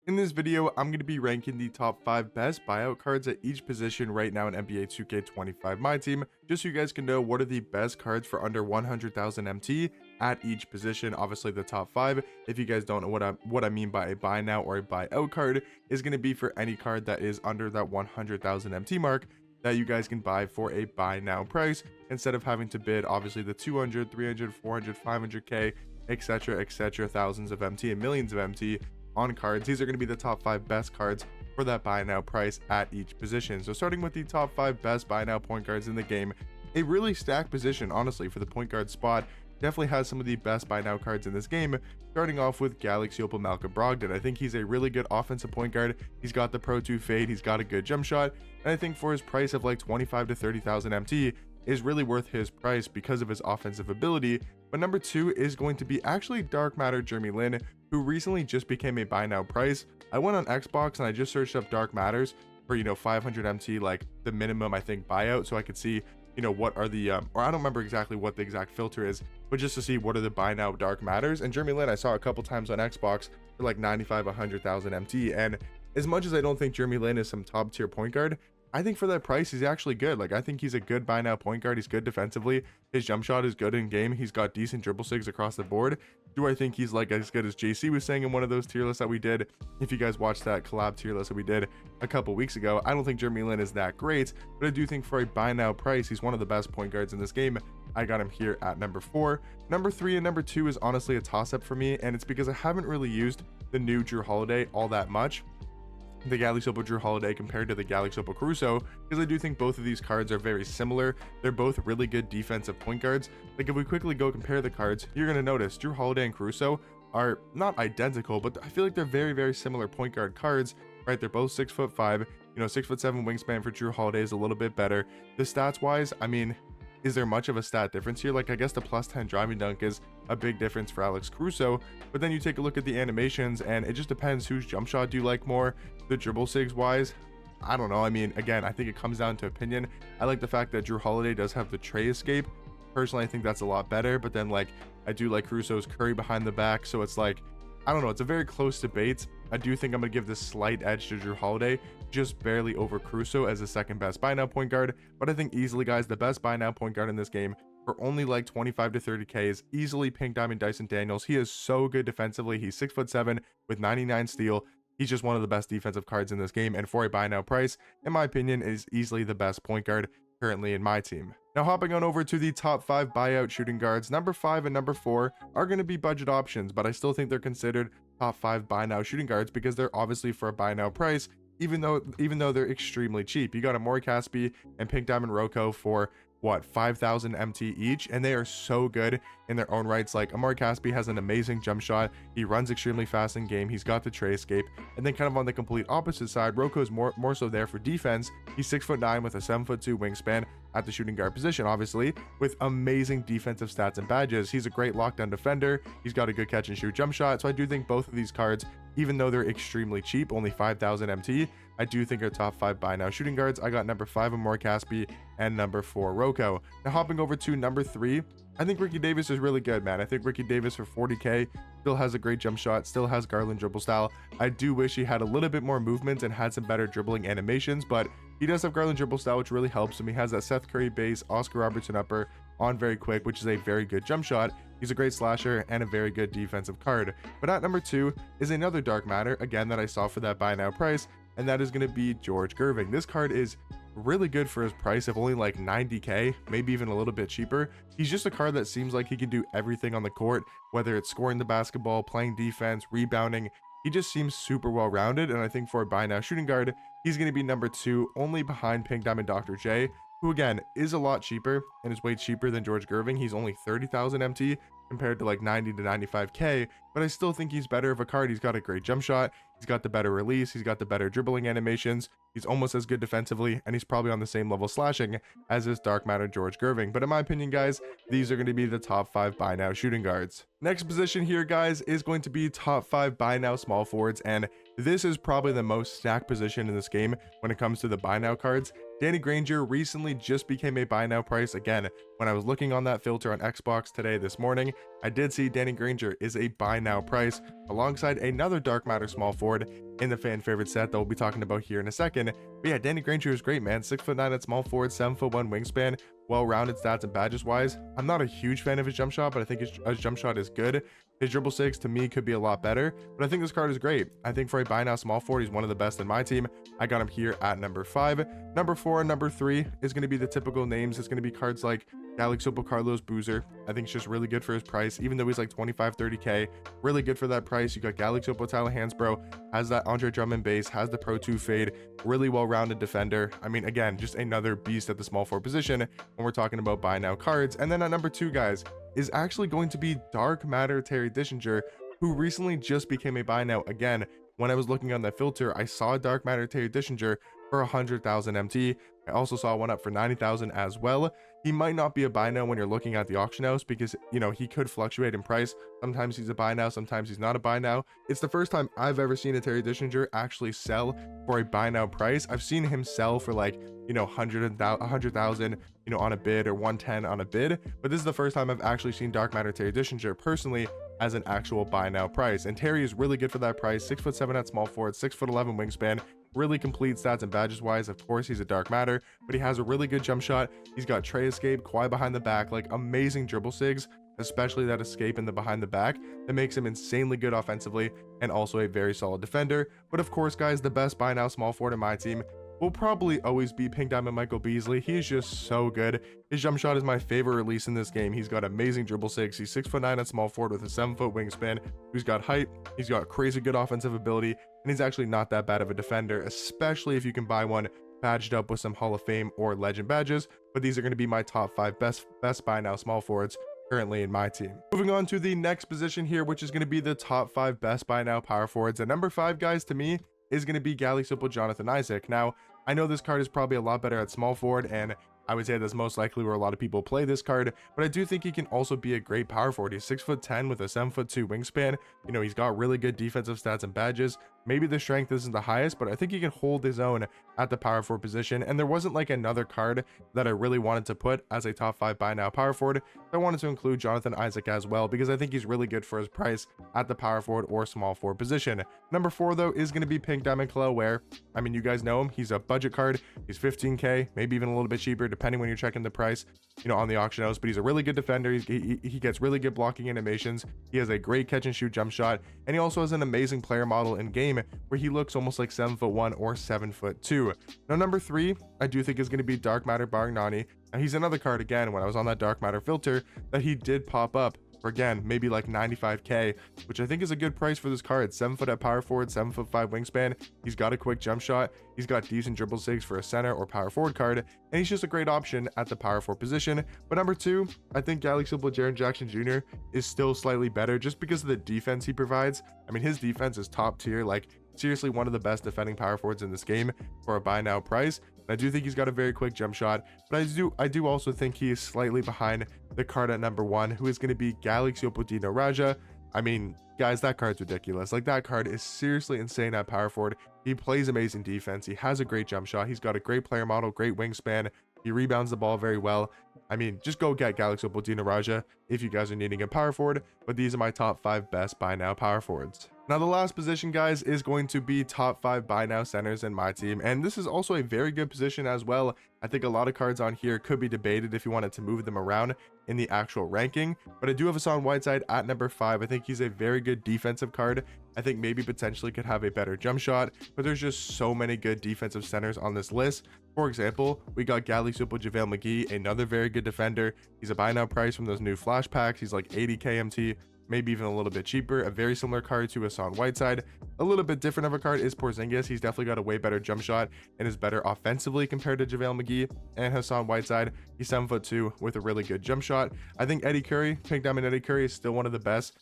In this video, I'm going to be ranking the top 5 best buyout cards at each position right now in NBA 2K25 My Team, just so you guys can know what are the best cards for under 100,000 MT at each position. Obviously, the top 5, if you guys don't know what I mean by a buy now or a buyout card, is going to be for any card that is under that 100,000 MT mark that you guys can buy for a buy now price instead of having to bid obviously the 200, 300, 400, 500k, etc., thousands of MT and millions of MT on cards. These are going to be the top 5 best cards for that buy now price at each position. So starting with the top 5 best buy now point guards in the game, a really stacked position honestly for the point guard spot. Definitely has some of the best buy now cards in this game, starting off with Galaxy Opal Malcolm Brogdon. I think he's a really good offensive point guard. He's got the Pro 2 fade, he's got a good jump shot, and I think for his price of like 25 to 30,000 MT is really worth his price because of his offensive ability. But number 2 is going to be actually Dark Matter Jeremy Lin, who recently just became a buy now price. I went on Xbox and I just searched up Dark Matters for 500 MT, like the minimum I think buyout, so I could see what are the or I don't remember exactly what the exact filter is, but just to see what are the buy now Dark Matters. And Jeremy Lin I saw a couple times on Xbox for like 95, 100,000 MT, and as much as I don't think Jeremy Lin is some top tier point guard, I think for that price he's actually good. Like I think he's a good buy now point guard. He's good defensively, his jump shot is good in game, he's got decent dribble sigs across the board. Do I think he's like as good as JC was saying in one of those tier lists that we did? If you guys watched that collab tier list that we did a couple weeks ago, I don't think Jeremy Lin is that great, but I do think for a buy now price he's one of the best point guards in this game. I got him here at number 4. Number 3 and number 2 is honestly a toss-up for me, and it's because I haven't really used the new Drew Holiday all that much, the Galaxy Opal Drew Holiday compared to the Galaxy Opal Caruso, because I do think both of these cards are very similar. They're both really good defensive point guards. Like if we quickly go compare the cards, you're going to notice Drew Holiday and Caruso are not identical, but I feel like they're very similar point guard cards, right? They're both 6'5", 6'7" wingspan for Drew Holiday is a little bit better. The stats wise, I mean, is there much of a stat difference here? Like I guess the plus 10 driving dunk is a big difference for Alex Caruso, but then you take a look at the animations and it just depends whose jump shot do you like more. The dribble sigs wise, I don't know. I mean, again, I think it comes down to opinion. I like the fact that Drew Holiday does have the tray escape. Personally, I think that's a lot better, but then like I do like Caruso's curry behind the back, so it's like, I don't know, it's a very close debate. I do think I'm gonna give this slight edge to Drew Holiday, just barely over Caruso as the second best buy now point guard. But I think easily, guys, the best buy now point guard in this game for only like 25 to 30k is easily Pink Diamond Dyson Daniels. He is so good defensively. He's 6'7" with 99 steal. He's just one of the best defensive cards in this game, and for a buy now price, in my opinion, is easily the best point guard currently in my team. Now hopping on over to the top 5 buyout shooting guards, number 5 and number 4 are going to be budget options, but I still think they're considered top 5 buy now shooting guards because they're obviously for a buy now price, even though they're extremely cheap. You got Amori Caspi and Pink Diamond Rocco for what, 5,000 MT each, and they are so good in their own rights. Like Amori Caspi has an amazing jump shot, he runs extremely fast in game, he's got the tray escape. And then kind of on the complete opposite side, Rocco is more so there for defense. He's 6'9" with a 7'2" wingspan at the shooting guard position, obviously with amazing defensive stats and badges. He's a great lockdown defender, he's got a good catch and shoot jump shot. So I do think both of these cards, even though they're extremely cheap, only 5,000 MT, I do think are top 5 buy now shooting guards. I got number 5 Amori Caspi and number 4 Rocco. Now hopping over to number 3, I think Ricky Davis is really good, man. I think Ricky Davis for 40k still has a great jump shot, still has Garland dribble style. I do wish he had a little bit more movement and had some better dribbling animations, but he does have Garland dribble style, which really helps him. He has that Seth Curry base, Oscar Robertson upper on very quick, which is a very good jump shot. He's a great slasher and a very good defensive card. But at number 2 is another Dark Matter, again, that I saw for that buy now price, and that is going to be George Gerving. This card is really good for his price of only like 90k, maybe even a little bit cheaper. He's just a card that seems like he can do everything on the court, whether it's scoring the basketball, playing defense, rebounding. He just seems super well rounded, and I think for a buy now shooting guard, he's going to be number 2, only behind Pink Diamond Dr. J, who again is a lot cheaper and is way cheaper than George Gerving. He's only 30,000 MT compared to like 90 to 95k, but I still think he's better of a card. He's got a great jump shot, he's got the better release, he's got the better dribbling animations, he's almost as good defensively, and he's probably on the same level slashing as this Dark Matter George Gerving. But in my opinion, guys, these are going to be the top 5 buy now shooting guards. Next position here, guys, is going to be top 5 buy now small forwards, and this is probably the most stacked position in this game when it comes to the buy now cards. Danny Granger recently just became a buy now price. Again, when I was looking on that filter on Xbox today this morning, I did see Danny Granger is a buy now price alongside another dark matter small forward in the fan favorite set that we'll be talking about here in a second. But yeah, Danny Granger is great, man. 6'9" at small forward, 7'1" wingspan, well-rounded stats and badges wise. I'm not a huge fan of his jump shot, but I think his jump shot is good. His dribble 6 to me could be a lot better, but I think this card is great. I think for a buy now small forward, he's one of the best in my team. I got him here at number 5. Number 4 and number 3 is going to be the typical names. It's going to be cards like Alex Carlos Boozer. I think it's just really good for his price, even though he's like 25-30k. Really good for that price. You got Galaxy Tyler Hansbrough, has that Andre Drummond base, has the Pro 2 fade, really well-rounded defender. I mean, again, just another beast at the small forward position when we're talking about buy now cards. And then at number 2, guys, is actually going to be Dark Matter Terry Dischinger, who recently just became a buy now. Again, when I was looking on that filter, I saw Dark Matter Terry Dischinger for 100,000 MT. I also saw one up for 90,000 as well. He might not be a buy now when you're looking at the auction house because, you know, he could fluctuate in price. Sometimes he's a buy now, sometimes he's not a buy now. It's the first time I've ever seen a Terry Dischinger actually sell for a buy now price. I've seen him sell for like, you know, 100,000, you know, on a bid, or 110 on a bid. But this is the first time I've actually seen Dark Matter Terry Dischinger personally as an actual buy now price. And Terry is really good for that price. 6'7" at small forward, 6'11" wingspan. Really complete stats and badges wise. Of course, he's a dark matter, but he has a really good jump shot. He's got tray escape, Kawhi behind the back, like amazing dribble sigs, especially that escape in the behind the back that makes him insanely good offensively, and also a very solid defender. But of course, guys, the best buy now small forward in my team will probably always be Pink Diamond Michael Beasley. He is just so good. His jump shot is my favorite release in this game. He's got amazing dribble 6. He's 6'9" at small forward with a 7-foot wingspan. He's got height. He's got crazy good offensive ability, and he's actually not that bad of a defender, especially if you can buy one badged up with some Hall of Fame or Legend badges. But these are going to be my top 5 best buy now small forwards currently in my team. Moving on to the next position here, which is going to be the top 5 best buy now power forwards. And number 5, guys, to me is going to be Galaxy Jonathan Isaac. Now, I know this card is probably a lot better at small forward, and I would say that's most likely where a lot of people play this card, but I do think he can also be a great power forward. He's 6'10" with a 7'2" wingspan. You know, he's got really good defensive stats and badges. Maybe the strength isn't the highest, but I think he can hold his own at the power forward position. And there wasn't like another card that I really wanted to put as a top 5 buy now power forward. I wanted to include Jonathan Isaac as well, because I think he's really good for his price at the power forward or small forward position. Number 4, though, is going to be Pink Diamond Kel'el Ware. I mean, you guys know him. He's a budget card. He's 15k, maybe even a little bit cheaper, depending when you're checking the price, you know, on the auction house. But he's a really good defender. He gets really good blocking animations. He has a great catch and shoot jump shot, and he also has an amazing player model in game where he looks almost like 7'1" or 7'2". Now, number 3, I do think is going to be Dark Matter Bargnani. Now, he's another card, again, when I was on that Dark Matter filter, that he did pop up for, again, maybe like 95k, which I think is a good price for this card. 7 foot at power forward, 7'5" wingspan. He's got a quick jump shot. He's got decent dribble 6 for a center or power forward card, and he's just a great option at the power forward position. But number 2, I think Galaxy Jaren Jackson Jr. is still slightly better just because of the defense he provides. I mean, his defense is top tier, like seriously one of the best defending power forwards in this game for a buy now price. And I do think he's got a very quick jump shot, but I do also think he is slightly behind the card at number 1, who is going to be Galaxy Dino Raja. I mean, guys, that card's ridiculous. Like, that card is seriously insane at power forward. He plays amazing defense. He has a great jump shot. He's got a great player model, great wingspan. He rebounds the ball very well. I mean, just go get Galaxy Dino Raja if you guys are needing a power forward. But these are my top 5 best buy now power forwards. Now, the last position, guys, is going to be top 5 buy now centers in my team, and this is also a very good position as well. I think a lot of cards on here could be debated if you wanted to move them around in the actual ranking, but I do have Hassan Whiteside at number 5. I think he's a very good defensive card. I think maybe potentially could have a better jump shot, but there's just so many good defensive centers on this list. For example, we got Galaxy JaVale McGee, another very good defender. He's a buy now price from those new flash packs. He's like 80 KMT, maybe even a little bit cheaper. A very similar card to Hassan Whiteside. A little bit different of a card is Porzingis. He's definitely got a way better jump shot and is better offensively compared to JaVale McGee. And Hassan Whiteside, he's 7'2" with a really good jump shot. I think Eddie Curry, Pink Diamond Eddie Curry, is still one of the best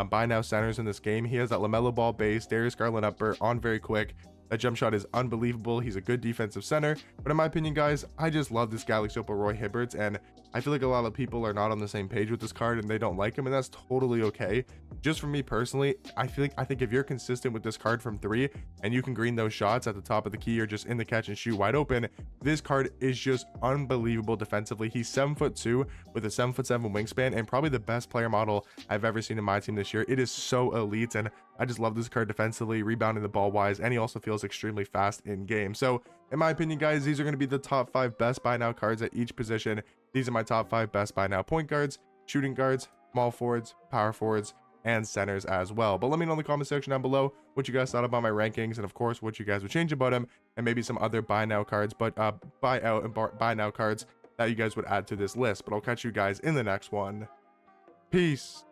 buy now centers in this game. He has that LaMelo Ball base, Darius Garland upper on very quick. That jump shot is unbelievable. He's a good defensive center. But in my opinion, guys, I just love this Galaxy Roy Hibberts, and I feel like a lot of people are not on the same page with this card and they don't like him, and that's totally okay. Just for me personally, I think if you're consistent with this card from 3 and you can green those shots at the top of the key or just in the catch and shoot wide open, this card is just unbelievable defensively. He's 7'2" with a 7'7" wingspan and probably the best player model I've ever seen in my team this year. It is so elite, and I just love this card defensively, rebounding the ball wise, and he also feels extremely fast in game. So in my opinion, guys, these are going to be the top 5 best buy now cards at each position. These are my top 5 best buy now point guards, shooting guards, small forwards, power forwards, and centers as well. But let me know in the comment section down below what you guys thought about my rankings, and of course what you guys would change about them, and maybe some other buy now cards, but buy out and buy now cards that you guys would add to this list. But I'll catch you guys in the next one. Peace.